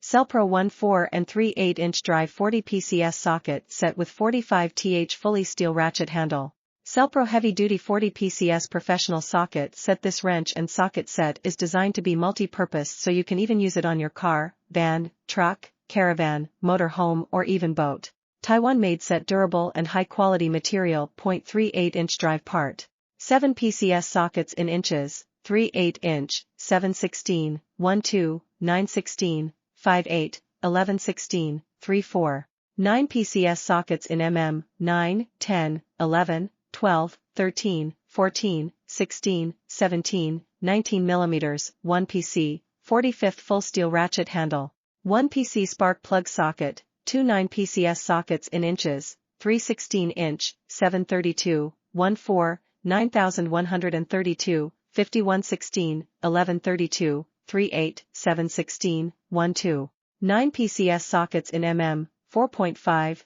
SELPRO 1/4 and 3/8" drive 40 PCS socket set with 45Th fully steel ratchet handle. SELPRO Heavy Duty 40 PCS professional socket set. This wrench and socket set is designed to be multi-purpose, so you can even use it on your car, van, truck, caravan, motor home or even boat. Taiwan-made set, durable and high-quality material. 0.38" drive part. 7 PCS sockets in inches, 3/8", 7/16, 1/2, 9/16, 5/8, 11/16, 3/4. 9 PCS sockets in mm, 9, 10, 11, 12, 13, 14, 16, 17, 19 mm, 1 PC, 45th full steel ratchet handle. 1 PC spark plug socket, 2 9 PCS sockets in inches, 3/16", 7/32, 1/4, 9132, 51/16, 11/32, 3/8, 7/16, 1/2. 9 PCS sockets in mm, 4.5,